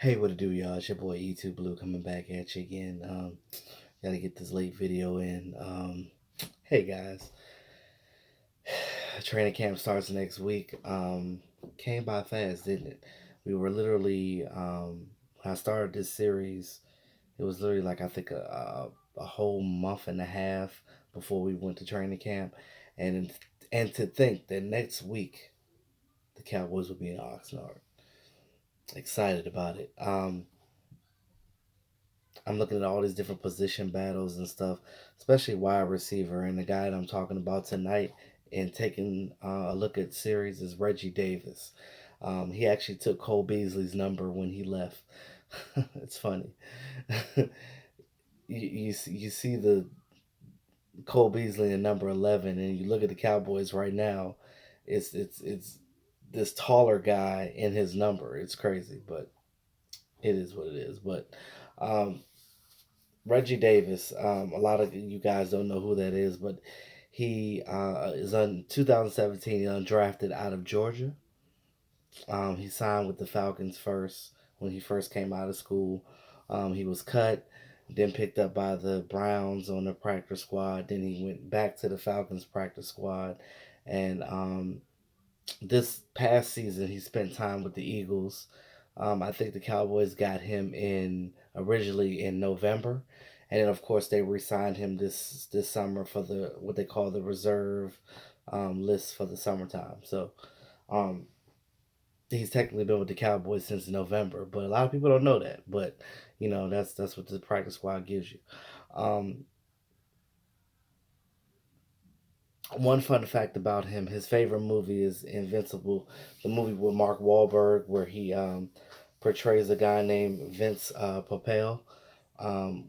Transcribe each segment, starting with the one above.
Hey, what it do, y'all? It's your boy E2 Blue coming back at you again. Gotta get this late video in. Hey guys, training camp starts next week. Came by fast, didn't it? We were literally when I started this series. It was literally like I think a whole month and a half before we went to training camp, and and to think that next week the Cowboys will be in Oxnard. Excited about it. I'm looking at all these different position battles and stuff, especially wide receiver. And the guy that I'm talking about tonight and taking a look at series is Reggie Davis. He actually took Cole Beasley's number when he left. It's funny. You see the Cole Beasley in number 11, and you look at the Cowboys right now. It's this taller guy in his number. It's crazy, but it is what it is. But um, Reggie Davis. A lot of you guys don't know who that is, but he is on 2017 undrafted out of Georgia. He signed with the Falcons first when he first came out of school. He was cut, then picked up by the Browns on the practice squad. Then he went back to the Falcons practice squad, and this past season he spent time with the Eagles. I think the Cowboys got him in originally in November, and then of course they re-signed him this summer for the what they call the reserve list for the summertime. So um, he's technically been with the Cowboys since November, but a lot of people don't know that. But that's what the practice squad gives you. Um, One fun fact about him: his favorite movie is Invincible, the movie with Mark Wahlberg, where he portrays a guy named Vince Papale,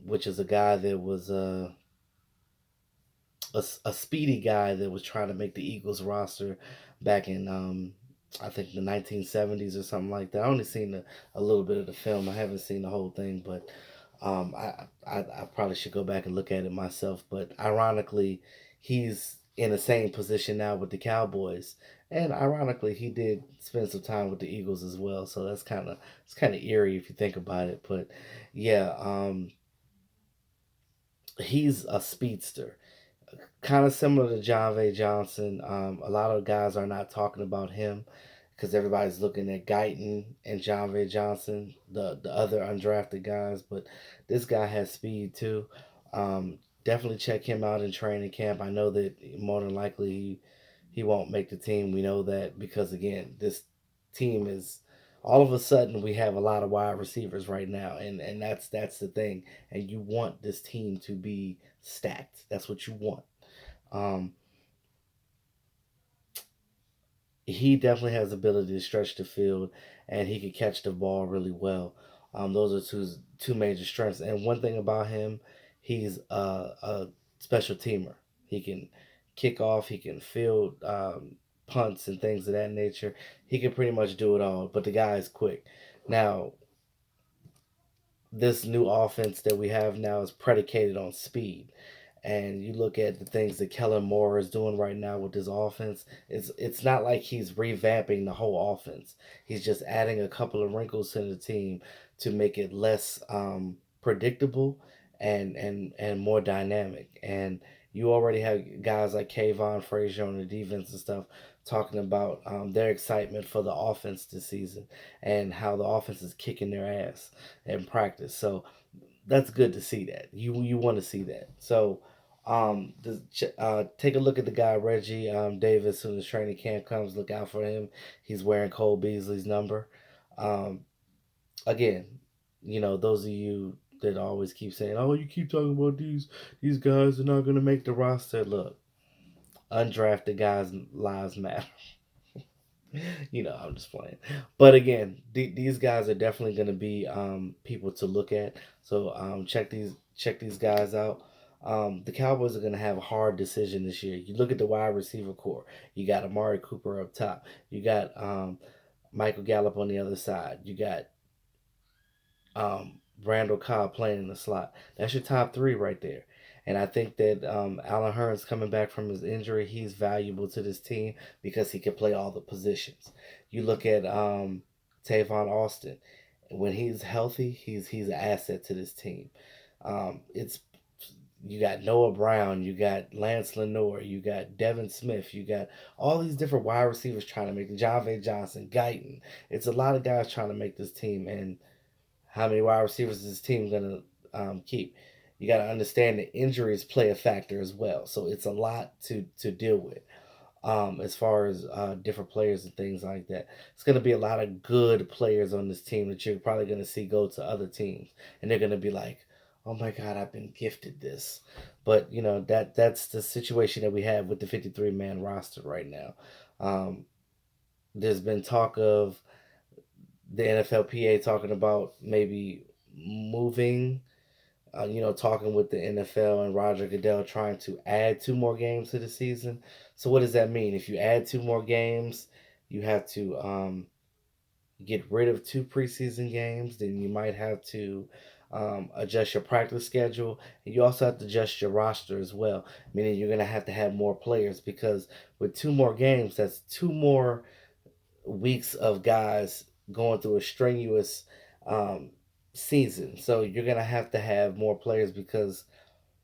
which is a guy that was a speedy guy that was trying to make the Eagles roster back in I think the 1970s or something like that. I only seen a little bit of the film. I haven't seen the whole thing, but I probably should go back and look at it myself. But ironically, he's in the same position now with the Cowboys, and ironically, he did spend some time with the Eagles as well. So it's kind of eerie if you think about it. But yeah, he's a speedster, kind of similar to John V. Johnson. A lot of guys are not talking about him because everybody's looking at Guyton and John V. Johnson, the other undrafted guys. But this guy has speed too. Definitely check him out in training camp. I know that more than likely he won't make the team. We know that because again, this team is all of a sudden we have a lot of wide receivers right now, and that's the thing. And you want this team to be stacked. That's what you want. Um, he definitely has the ability to stretch the field, and he can catch the ball really well. Those are two major strengths. And one thing about him, he's a special teamer. He can kick off. He can field punts and things of that nature. He can pretty much do it all. But the guy is quick. Now, this new offense that we have now is predicated on speed. And you look at the things that Kellen Moore is doing right now with this offense, it's not like he's revamping the whole offense. He's just adding a couple of wrinkles to the team to make it less predictable and more dynamic. And you already have guys like Kayvon Frazier on the defense and stuff talking about their excitement for the offense this season and how the offense is kicking their ass in practice. So that's good to see that. You want to see that. So take a look at the guy Reggie Davis when his training camp comes. Look out for him. He's wearing Cole Beasley's number. Um, Again, those of you that always keep saying, "Oh, you keep talking about these guys are not gonna make the roster." Look, undrafted guys' lives matter. I'm just playing. But again, these guys are definitely going to be people to look at. So check these guys out. The Cowboys are going to have a hard decision this year. You look at the wide receiver core. You got Amari Cooper up top. You got Michael Gallup on the other side. You got Randall Cobb playing in the slot. That's your top three right there. And I think that Alan Hearns coming back from his injury, he's valuable to this team because he can play all the positions. You look at Tavon Austin. When he's healthy, he's an asset to this team. It's You got Noah Brown, you got Lance Lenore, you got Devin Smith, you got all these different wide receivers trying to make Javon Johnson, Guyton. It's a lot of guys trying to make this team, and how many wide receivers is this team gonna keep? You got to understand that injuries play a factor as well, so it's a lot to deal with. As far as different players and things like that. It's going to be a lot of good players on this team that you're probably going to see go to other teams, and they're going to be like, "Oh my God, I've been gifted this." But that's the situation that we have with the 53-man roster right now. Um, there's been talk of the NFLPA talking about maybe moving. Talking with the NFL and Roger Goodell trying to add 2 more games to the season. So what does that mean? If you add 2 more games, you have to get rid of 2 preseason games. Then you might have to adjust your practice schedule, and you also have to adjust your roster as well. Meaning you're gonna have to have more players because with 2 more games, that's 2 more weeks of guys going through a strenuous um, season. So you're gonna have to have more players because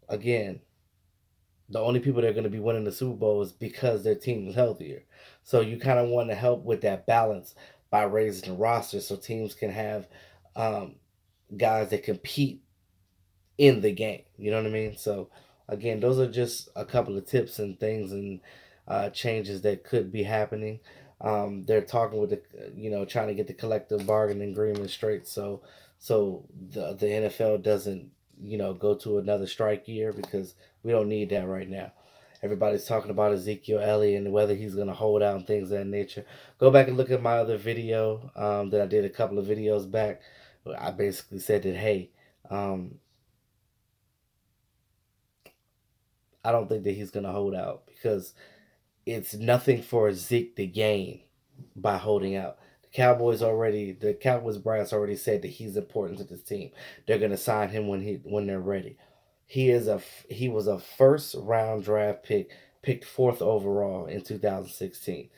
again, the only people that are going to be winning the Super Bowl is because their team is healthier. So you kind of want to help with that balance by raising the roster so teams can have um, guys that compete in the game. You know what I mean? So again, those are just a couple of tips and things and changes that could be happening. They're talking with trying to get the collective bargaining agreement straight, so the NFL doesn't go to another strike year because we don't need that right now. Everybody's talking about Ezekiel Elliott and whether he's going to hold out and things of that nature. Go back and look at my other video that I did a couple of videos back. I basically said that, hey, um, I don't think that he's going to hold out because it's nothing for Zeke to gain by holding out. The Cowboys brass already said that he's important to this team. They're going to sign him when they're ready. He was a first round draft pick, picked fourth overall in 2016.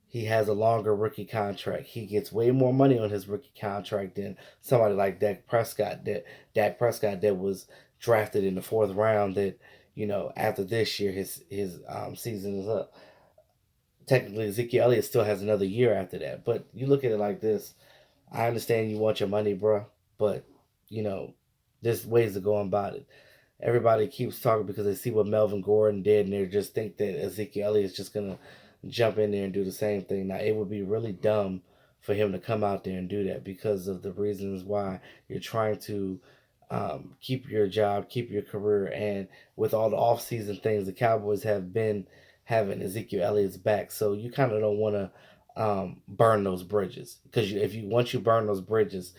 He has a longer rookie contract. He gets way more money on his rookie contract than somebody like Dak Prescott. That was drafted in the fourth round. That after this year his season is up. Technically, Ezekiel Elliott still has another year after that. But you look at it like this: I understand you want your money, bro, but you know there's ways to go about it. Everybody keeps talking because they see what Melvin Gordon did, and they just think that Ezekiel Elliott is just gonna jump in there and do the same thing. Now, it would be really dumb for him to come out there and do that because of the reasons why you're trying to keep your job, keep your career, and with all the off-season things, the Cowboys have been having Ezekiel Elliott's back, so you kind of don't want to burn those bridges because if you once you burn those bridges,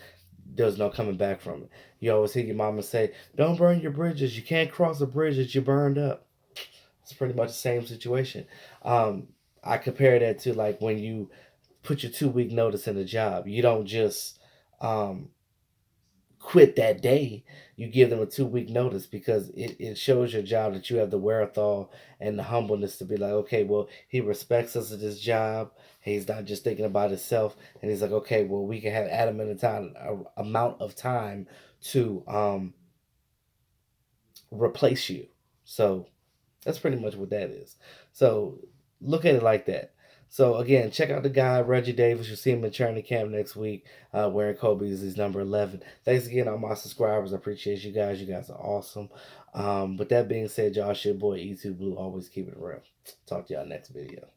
there's no coming back from it. You always hear your mama say, "Don't burn your bridges. You can't cross a bridge that you burned up." It's pretty much the same situation. Um, I compare that to like when you put your 2 week notice in a job. You don't just um, quit that day. You give them a 2 week notice because it shows your job that you have the wherewithal and the humbleness to be like, okay, well, he respects us at this job. He's not just thinking about himself. And he's like, okay, well, we can have amount of time to replace you. So that's pretty much what that is. So look at it like that. So again, check out the guy Reggie Davis. You'll see him in training camp next week, wearing Kobe's number 11. Thanks again, all my subscribers. I appreciate you guys. You guys are awesome. With that being said, y'all, your boy E2 Blue. Always keep it real. Talk to y'all next video.